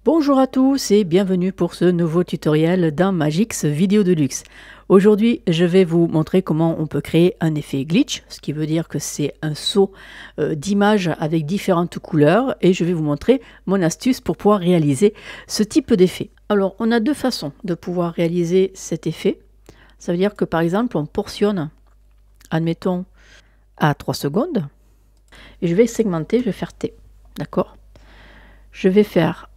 Bonjour à tous et bienvenue pour ce nouveau tutoriel dans Magix Vidéo de Luxe. Aujourd'hui, je vais vous montrer comment on peut créer un effet glitch, ce qui veut dire que c'est un saut d'images avec différentes couleurs, et je vais vous montrer mon astuce pour pouvoir réaliser ce type d'effet. Alors, on a deux façons de pouvoir réaliser cet effet. Ça veut dire que par exemple, on portionne, admettons, à 3 secondes, et je vais segmenter, je vais faire T, d'accord? Je vais faire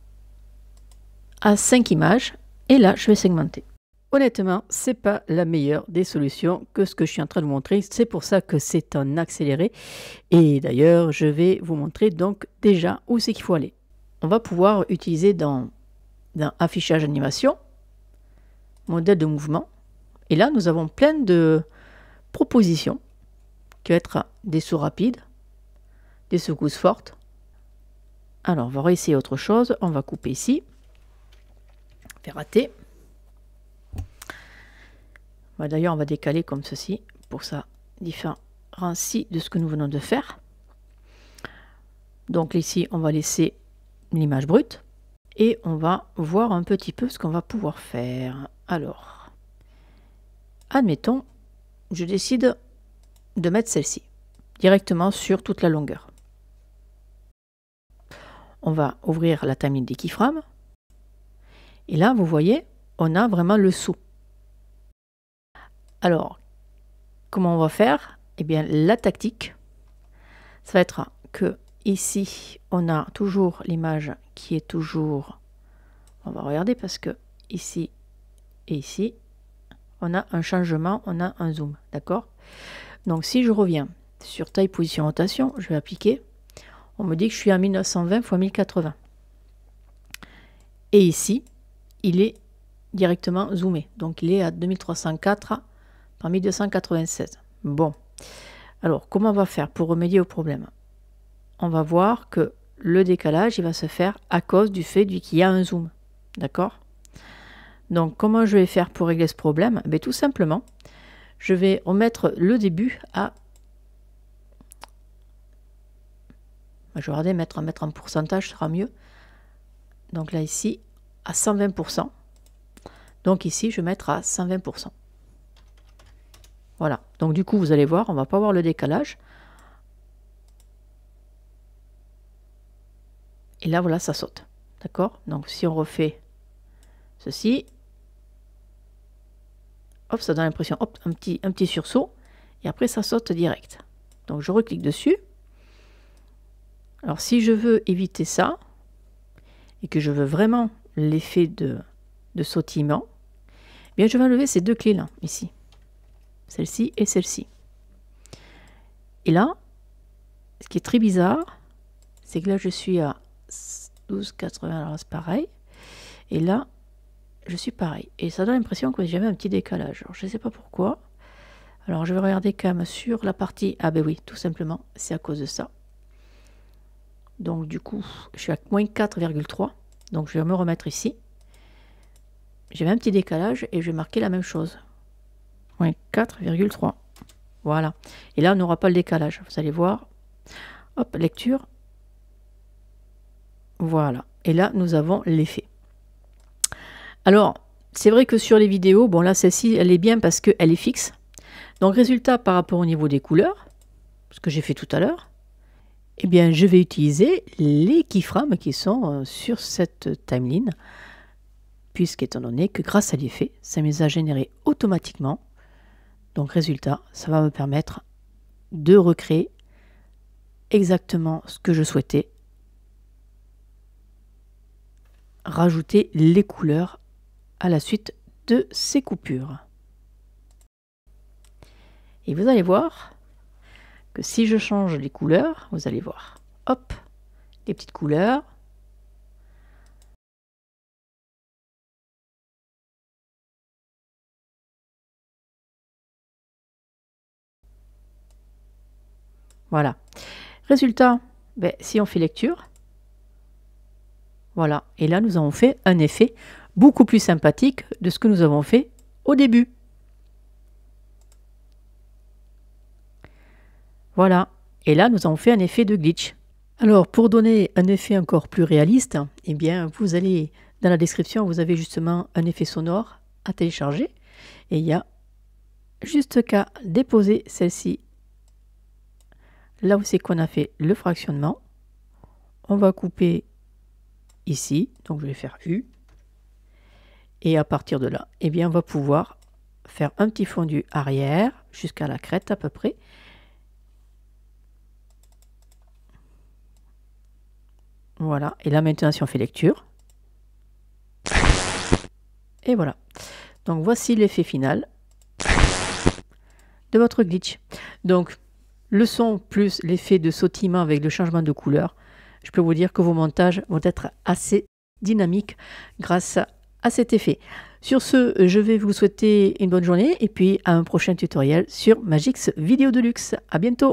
à 5 images et là je vais segmenter. Honnêtement, c'est pas la meilleure des solutions que ce que je suis en train de vous montrer, c'est pour ça que c'est un accéléré et d'ailleurs je vais vous montrer donc déjà où c'est qu'il faut aller. On va pouvoir utiliser dans affichage animation, modèle de mouvement, et là nous avons plein de propositions qui vont être des sauts rapides, des secousses fortes. Alors on va réessayer autre chose, on va couper ici. Raté. D'ailleurs, on va décaler comme ceci pour ça différencie de ce que nous venons de faire. Donc ici, on va laisser l'image brute et on va voir un petit peu ce qu'on va pouvoir faire. Alors, admettons, je décide de mettre celle-ci directement sur toute la longueur. On va ouvrir la timeline des keyframes. Et là, vous voyez, on a vraiment le saut. Alors, comment on va faire? Eh bien, la tactique, ça va être que ici, on a toujours l'image qui est toujours... On va regarder parce que ici et ici, on a un changement, on a un zoom, d'accord? Donc, si je reviens sur taille, position, rotation, je vais appliquer. On me dit que je suis à 1920 x 1080. Et ici, il est directement zoomé. Donc, il est à 2304 par 1296. Bon. Alors, comment on va faire pour remédier au problème? On va voir que le décalage, il va se faire à cause du fait qu'il y a un zoom. D'accord? Donc, comment je vais faire pour régler ce problème? Ben, tout simplement, je vais remettre le début à... Je vais regarder, mettre en pourcentage sera mieux. Donc là, ici, à 120%. Donc ici, je vais mettre à 120%. Voilà. Donc du coup, vous allez voir, on va pas voir le décalage. Et là, voilà, ça saute. D'accord? Donc si on refait ceci, hop, ça donne l'impression, hop, un petit sursaut. Et après, ça saute direct. Donc je reclique dessus. Alors si je veux éviter ça, et que je veux vraiment l'effet de sautillement, eh bien je vais enlever ces deux clés là, ici. Celle-ci et celle-ci. Et là, ce qui est très bizarre, c'est que là je suis à 12,80, alors c'est pareil. Et là, je suis pareil. Et ça donne l'impression que j'avais un petit décalage. Alors, je ne sais pas pourquoi. Alors je vais regarder quand même sur la partie... Ah ben oui, tout simplement, c'est à cause de ça. Donc du coup, je suis à moins 4,3. Donc je vais me remettre ici. J'ai un petit décalage et je vais marquer la même chose. Moins 4,3. Voilà. Et là, on n'aura pas le décalage. Vous allez voir. Hop, lecture. Voilà. Et là, nous avons l'effet. Alors, c'est vrai que sur les vidéos, bon là, celle-ci, elle est bien parce qu'elle est fixe. Donc, résultat par rapport au niveau des couleurs, ce que j'ai fait tout à l'heure, eh bien, je vais utiliser les keyframes qui sont sur cette timeline, puisqu'étant donné que grâce à l'effet, ça me les a générés automatiquement. Donc, résultat, ça va me permettre de recréer exactement ce que je souhaitais. Rajouter les couleurs à la suite de ces coupures. Et vous allez voir que si je change les couleurs, vous allez voir, hop, les petites couleurs. Voilà. Résultat, ben, si on fait lecture, voilà. Et là, nous avons fait un effet beaucoup plus sympathique de ce que nous avons fait au début. Voilà. Et là, nous avons fait un effet de glitch. Alors, pour donner un effet encore plus réaliste, eh bien, vous allez dans la description, vous avez justement un effet sonore à télécharger et il y a juste qu'à déposer celle-ci là où c'est qu'on a fait le fractionnement. On va couper ici, donc je vais faire U. Et à partir de là, eh bien, on va pouvoir faire un petit fondu arrière jusqu'à la crête à peu près. Voilà, et là maintenant si on fait lecture. Et voilà. Donc voici l'effet final de votre glitch. Donc le son plus l'effet de sautillement avec le changement de couleur, je peux vous dire que vos montages vont être assez dynamiques grâce à cet effet. Sur ce, je vais vous souhaiter une bonne journée et puis à un prochain tutoriel sur Magix Vidéo Deluxe. À bientôt!